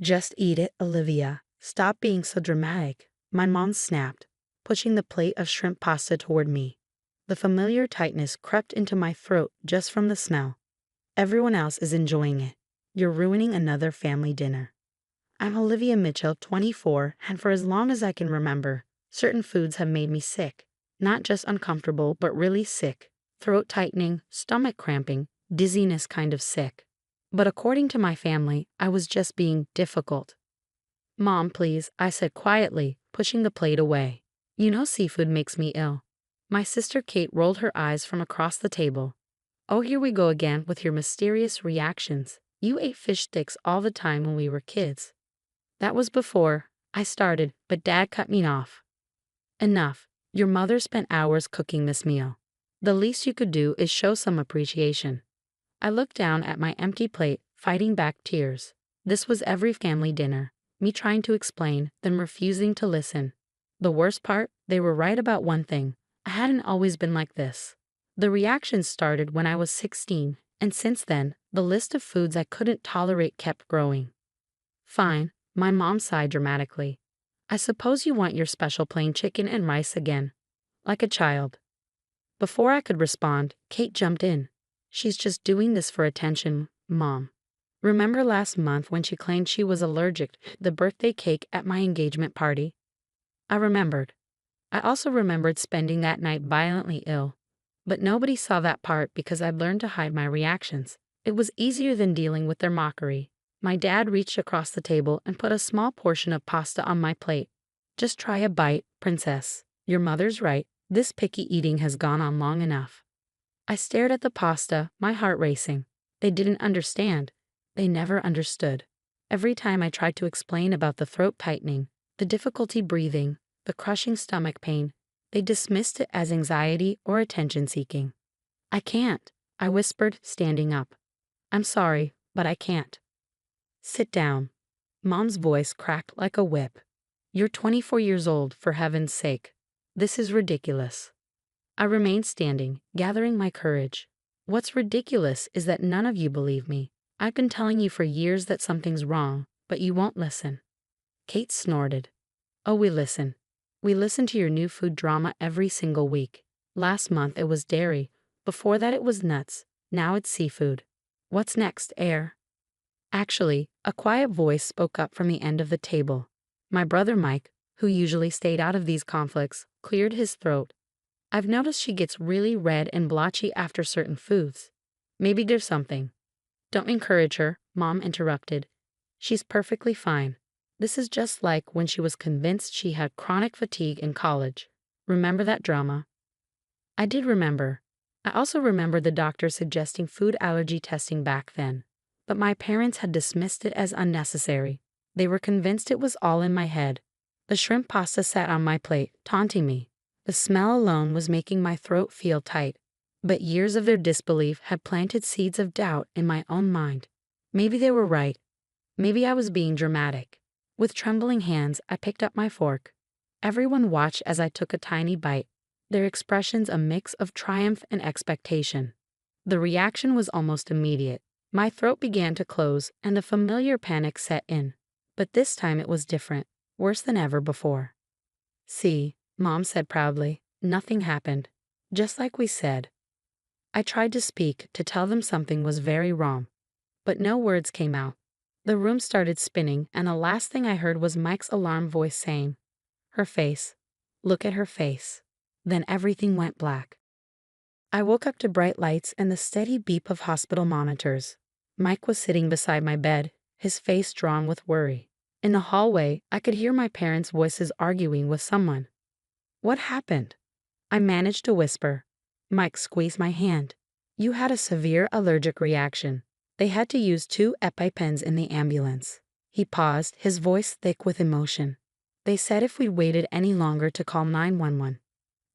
Just eat it, Olivia. Stop being so dramatic. My mom snapped, pushing the plate of shrimp pasta toward me. The familiar tightness crept into my throat just from the smell. Everyone else is enjoying it. You're ruining another family dinner. I'm Olivia Mitchell, 24, and for as long as I can remember, certain foods have made me sick. Not just uncomfortable, but really sick. Throat tightening, stomach cramping, dizziness kind of sick. But according to my family, I was just being difficult. Mom, please, I said quietly, pushing the plate away. You know seafood makes me ill. My sister Kate rolled her eyes from across the table. Oh, here we go again with your mysterious reactions. You ate fish sticks all the time when we were kids. That was before I started, but Dad cut me off. Enough. Your mother spent hours cooking this meal. The least you could do is show some appreciation. I looked down at my empty plate, fighting back tears. This was every family dinner, me trying to explain, then refusing to listen. The worst part, they were right about one thing. I hadn't always been like this. The reactions started when I was 16, and since then, the list of foods I couldn't tolerate kept growing. Fine, my mom sighed dramatically. I suppose you want your special plain chicken and rice again. Like a child. Before I could respond, Kate jumped in. She's just doing this for attention, Mom. Remember last month when she claimed she was allergic to the birthday cake at my engagement party? I remembered. I also remembered spending that night violently ill. But nobody saw that part because I'd learned to hide my reactions. It was easier than dealing with their mockery. My dad reached across the table and put a small portion of pasta on my plate. Just try a bite, princess. Your mother's right. This picky eating has gone on long enough. I stared at the pasta, my heart racing. They didn't understand. They never understood. Every time I tried to explain about the throat tightening, the difficulty breathing, the crushing stomach pain, they dismissed it as anxiety or attention-seeking. I can't, I whispered, standing up. I'm sorry, but I can't. Sit down. Mom's voice cracked like a whip. You're 24 years old, for heaven's sake. This is ridiculous. I remained standing, gathering my courage. What's ridiculous is that none of you believe me. I've been telling you for years that something's wrong, but you won't listen. Kate snorted. Oh, we listen. We listen to your new food drama every single week. Last month it was dairy. Before that it was nuts. Now it's seafood. What's next, Air? Actually, a quiet voice spoke up from the end of the table. My brother Mike, who usually stayed out of these conflicts, cleared his throat. I've noticed she gets really red and blotchy after certain foods. Maybe there's something. Don't encourage her, Mom interrupted. She's perfectly fine. This is just like when she was convinced she had chronic fatigue in college. Remember that drama? I did remember. I also remember the doctor suggesting food allergy testing back then. But my parents had dismissed it as unnecessary. They were convinced it was all in my head. The shrimp pasta sat on my plate, taunting me. The smell alone was making my throat feel tight. But years of their disbelief had planted seeds of doubt in my own mind. Maybe they were right. Maybe I was being dramatic. With trembling hands, I picked up my fork. Everyone watched as I took a tiny bite, their expressions a mix of triumph and expectation. The reaction was almost immediate. My throat began to close, and a familiar panic set in. But this time it was different, worse than ever before. See, Mom said proudly, nothing happened. Just like we said. I tried to speak, to tell them something was very wrong. But no words came out. The room started spinning, and the last thing I heard was Mike's alarm voice saying, her face. Look at her face. Then everything went black. I woke up to bright lights and the steady beep of hospital monitors. Mike was sitting beside my bed, his face drawn with worry. In the hallway, I could hear my parents' voices arguing with someone. What happened? I managed to whisper. Mike squeezed my hand. You had a severe allergic reaction. They had to use 2 EpiPens in the ambulance. He paused, his voice thick with emotion. They said if we waited any longer to call 911.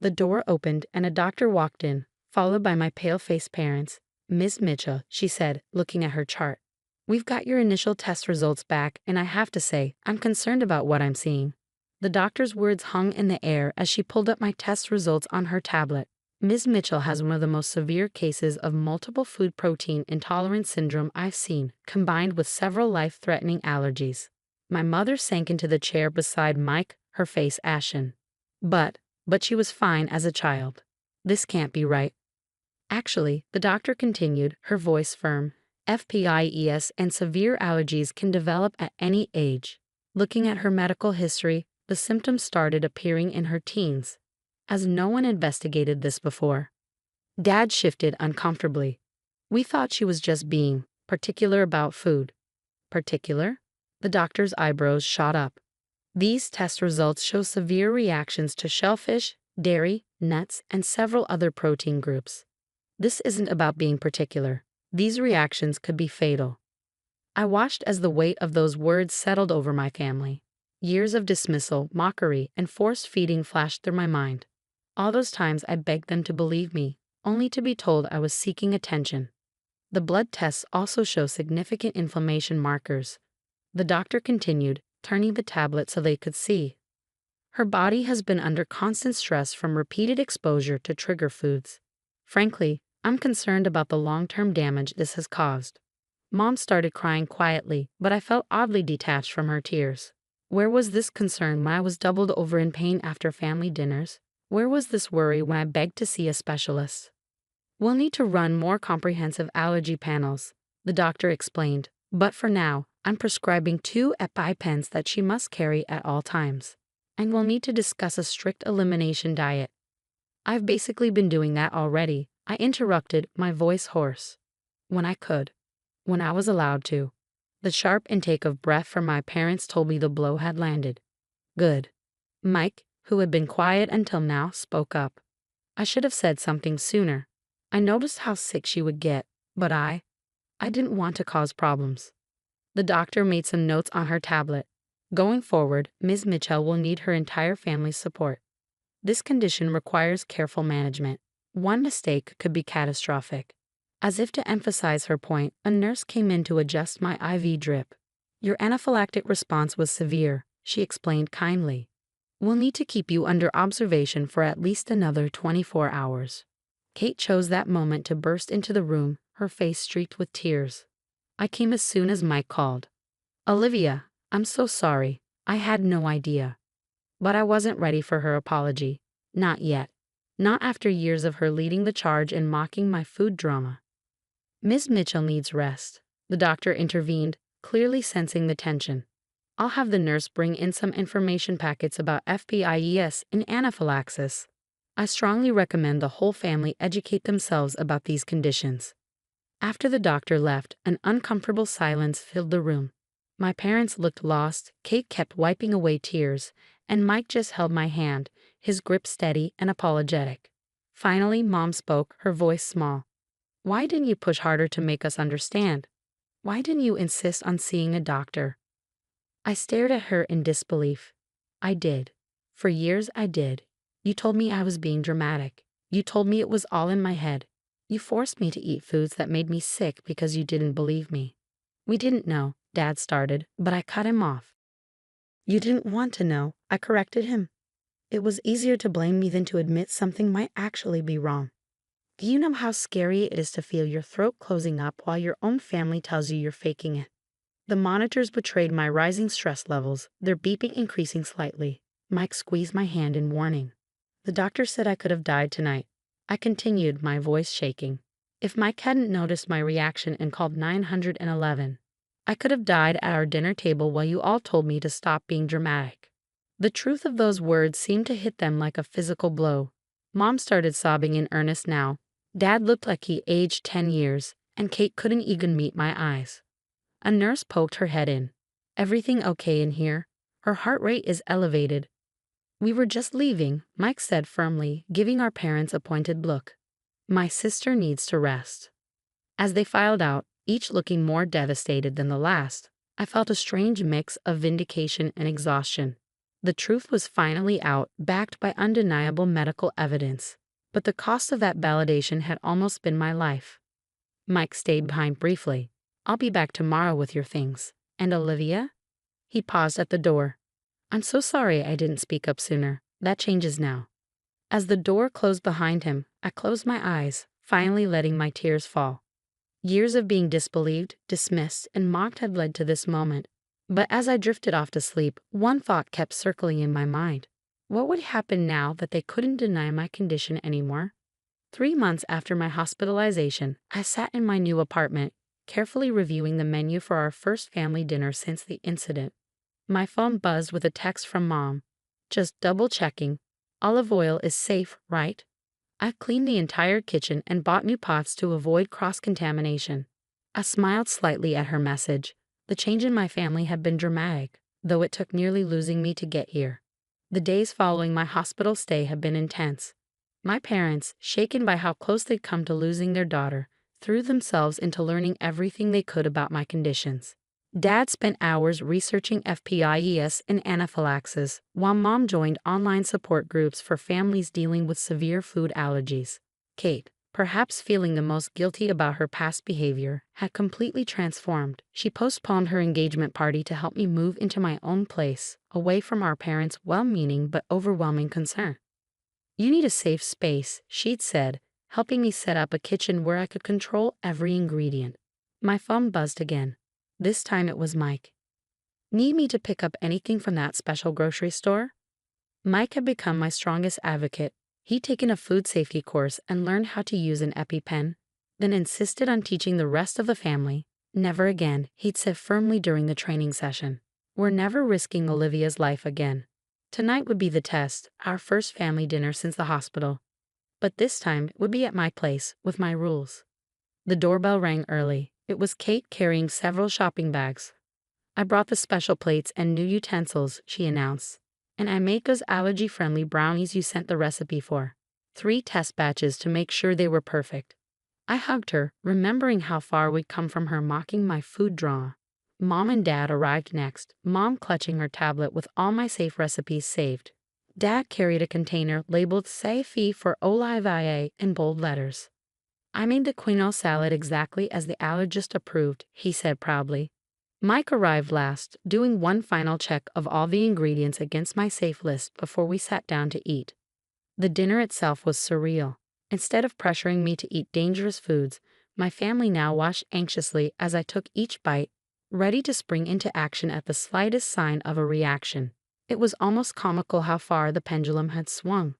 The door opened and a doctor walked in, followed by my pale-faced parents. Ms. Mitchell, she said, looking at her chart. We've got your initial test results back, and I have to say, I'm concerned about what I'm seeing. The doctor's words hung in the air as she pulled up my test results on her tablet. Ms. Mitchell has one of the most severe cases of multiple food protein intolerance syndrome I've seen, combined with several life-threatening allergies. My mother sank into the chair beside Mike, her face ashen. But she was fine as a child. This can't be right. Actually, the doctor continued, her voice firm. FPIES and severe allergies can develop at any age. Looking at her medical history, the symptoms started appearing in her teens. As no one investigated this before. Dad shifted uncomfortably. We thought she was just being particular about food. Particular? The doctor's eyebrows shot up. These test results show severe reactions to shellfish, dairy, nuts, and several other protein groups. This isn't about being particular. These reactions could be fatal. I watched as the weight of those words settled over my family. Years of dismissal, mockery, and forced feeding flashed through my mind. All those times I begged them to believe me, only to be told I was seeking attention. The blood tests also show significant inflammation markers. The doctor continued, turning the tablet so they could see. Her body has been under constant stress from repeated exposure to trigger foods. Frankly, I'm concerned about the long-term damage this has caused. Mom started crying quietly, but I felt oddly detached from her tears. Where was this concern when I was doubled over in pain after family dinners? Where was this worry when I begged to see a specialist? We'll need to run more comprehensive allergy panels, the doctor explained, but for now, I'm prescribing 2 EpiPens that she must carry at all times. And we'll need to discuss a strict elimination diet. I've basically been doing that already, I interrupted, my voice hoarse. When I could. When I was allowed to. The sharp intake of breath from my parents told me the blow had landed. Good. Mike, who had been quiet until now, spoke up. I should have said something sooner. I noticed how sick she would get, but I didn't want to cause problems. The doctor made some notes on her tablet. Going forward, Ms. Mitchell will need her entire family's support. This condition requires careful management. One mistake could be catastrophic. As if to emphasize her point, a nurse came in to adjust my IV drip. Your anaphylactic response was severe, she explained kindly. We'll need to keep you under observation for at least another 24 hours. Kate chose that moment to burst into the room, her face streaked with tears. I came as soon as Mike called. Olivia, I'm so sorry. I had no idea. But I wasn't ready for her apology. Not yet. Not after years of her leading the charge and mocking my food drama. Ms. Mitchell needs rest. The doctor intervened, clearly sensing the tension. I'll have the nurse bring in some information packets about FPIES and anaphylaxis. I strongly recommend the whole family educate themselves about these conditions. After the doctor left, an uncomfortable silence filled the room. My parents looked lost, Kate kept wiping away tears, and Mike just held my hand, his grip steady and apologetic. Finally, Mom spoke, her voice small. Why didn't you push harder to make us understand? Why didn't you insist on seeing a doctor? I stared at her in disbelief. I did. For years I did. You told me I was being dramatic. You told me it was all in my head. You forced me to eat foods that made me sick because you didn't believe me. We didn't know, Dad started, but I cut him off. You didn't want to know, I corrected him. It was easier to blame me than to admit something might actually be wrong. Do you know how scary it is to feel your throat closing up while your own family tells you you're faking it? The monitors betrayed my rising stress levels, their beeping increasing slightly. Mike squeezed my hand in warning. The doctor said I could have died tonight. I continued, my voice shaking. If Mike hadn't noticed my reaction and called 911, I could have died at our dinner table while you all told me to stop being dramatic. The truth of those words seemed to hit them like a physical blow. Mom started sobbing in earnest now. Dad looked like he aged 10 years, and Kate couldn't even meet my eyes. A nurse poked her head in. Everything okay in here? Her heart rate is elevated. We were just leaving, Mike said firmly, giving our parents a pointed look. My sister needs to rest. As they filed out, each looking more devastated than the last, I felt a strange mix of vindication and exhaustion. The truth was finally out, backed by undeniable medical evidence. But the cost of that validation had almost been my life. Mike stayed behind briefly. I'll be back tomorrow with your things. And Olivia? He paused at the door. I'm so sorry I didn't speak up sooner. That changes now. As the door closed behind him, I closed my eyes, finally letting my tears fall. Years of being disbelieved, dismissed, and mocked had led to this moment. But as I drifted off to sleep, one thought kept circling in my mind. What would happen now that they couldn't deny my condition anymore? 3 months after my hospitalization, I sat in my new apartment, carefully reviewing the menu for our first family dinner since the incident. My phone buzzed with a text from Mom. Just double checking. Olive oil is safe, right? I cleaned the entire kitchen and bought new pots to avoid cross-contamination. I smiled slightly at her message. The change in my family had been dramatic, though it took nearly losing me to get here. The days following my hospital stay had been intense. My parents, shaken by how close they'd come to losing their daughter, threw themselves into learning everything they could about my conditions. Dad spent hours researching FPIES and anaphylaxis, while Mom joined online support groups for families dealing with severe food allergies. Kate, perhaps feeling the most guilty about her past behavior, had completely transformed. She postponed her engagement party to help me move into my own place, away from our parents' well-meaning but overwhelming concern. "You need a safe space," she'd said, helping me set up a kitchen where I could control every ingredient. My phone buzzed again. This time it was Mike. "Need me to pick up anything from that special grocery store?" Mike had become my strongest advocate. He'd taken a food safety course and learned how to use an EpiPen, then insisted on teaching the rest of the family. "Never again," he'd said firmly during the training session. "We're never risking Olivia's life again." Tonight would be the test, our first family dinner since the hospital. But this time it would be at my place, with my rules. The doorbell rang early. It was Kate carrying several shopping bags. "I brought the special plates and new utensils," she announced. "And I made those allergy-friendly brownies you sent the recipe for. 3 test batches to make sure they were perfect." I hugged her, remembering how far we'd come from her mocking my food drama. Mom and Dad arrived next, Mom clutching her tablet with all my safe recipes saved. Dad carried a container labeled "Safe for Olivia" in bold letters. "I made the quinoa salad exactly as the allergist approved," he said proudly. Mike arrived last, doing one final check of all the ingredients against my safe list before we sat down to eat. The dinner itself was surreal. Instead of pressuring me to eat dangerous foods, my family now watched anxiously as I took each bite, ready to spring into action at the slightest sign of a reaction. It was almost comical how far the pendulum had swung.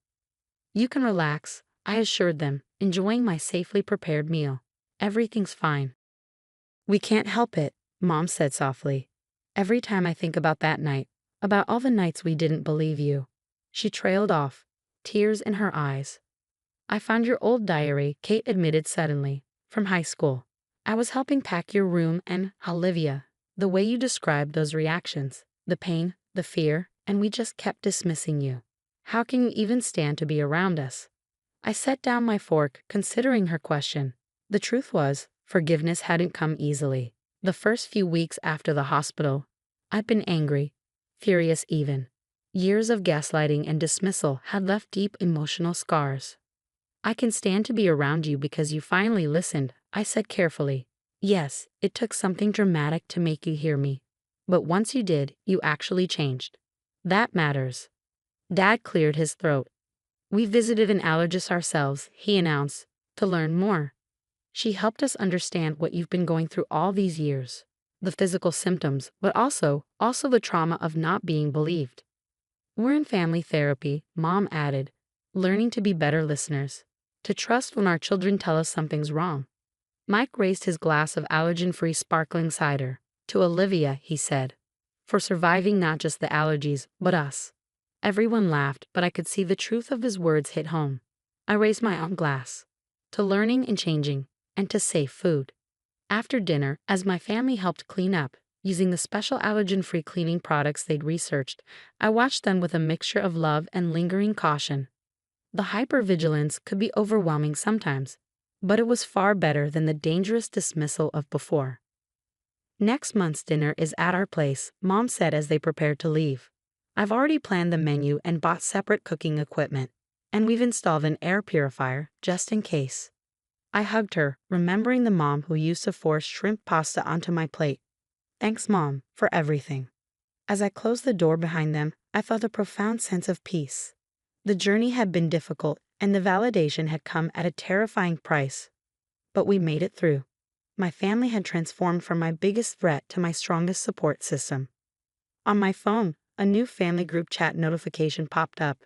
"You can relax," I assured them, enjoying my safely prepared meal. "Everything's fine." "We can't help it," Mom said softly. "Every time I think about that night, about all the nights we didn't believe you." She trailed off, tears in her eyes. "I found your old diary," Kate admitted suddenly, "from high school. I was helping pack your room and, Olivia, the way you described those reactions, the pain, the fear, and we just kept dismissing you. How can you even stand to be around us?" I set down my fork, considering her question. The truth was, forgiveness hadn't come easily. The first few weeks after the hospital, I'd been angry, furious even. Years of gaslighting and dismissal had left deep emotional scars. "I can stand to be around you because you finally listened," I said carefully. "Yes, it took something dramatic to make you hear me. But once you did, you actually changed. That matters." Dad cleared his throat. "We visited an allergist ourselves," he announced, "to learn more. She helped us understand what you've been going through all these years. The physical symptoms, but also the trauma of not being believed." "We're in family therapy," Mom added, "learning to be better listeners. To trust when our children tell us something's wrong." Mike raised his glass of allergen-free sparkling cider. "To Olivia," he said, "for surviving not just the allergies, but us." Everyone laughed, but I could see the truth of his words hit home. I raised my own glass. To learning and changing, and to safe food. After dinner, as my family helped clean up, using the special allergen-free cleaning products they'd researched, I watched them with a mixture of love and lingering caution. The hypervigilance could be overwhelming sometimes, but it was far better than the dangerous dismissal of before. "Next month's dinner is at our place," Mom said as they prepared to leave. "I've already planned the menu and bought separate cooking equipment, and we've installed an air purifier, just in case." I hugged her, remembering the mom who used to force shrimp pasta onto my plate. "Thanks, Mom, for everything." As I closed the door behind them, I felt a profound sense of peace. The journey had been difficult, and the validation had come at a terrifying price. But we made it through. My family had transformed from my biggest threat to my strongest support system. On my phone, a new family group chat notification popped up.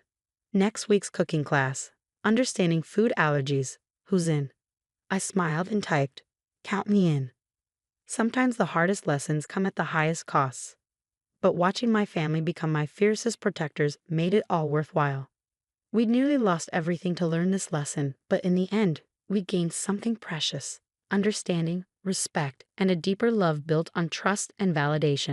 Next week's cooking class. Understanding food allergies. Who's in? I smiled and typed, "Count me in." Sometimes the hardest lessons come at the highest costs. But watching my family become my fiercest protectors made it all worthwhile. We nearly lost everything to learn this lesson, but in the end, we gained something precious: understanding, respect, and a deeper love built on trust and validation.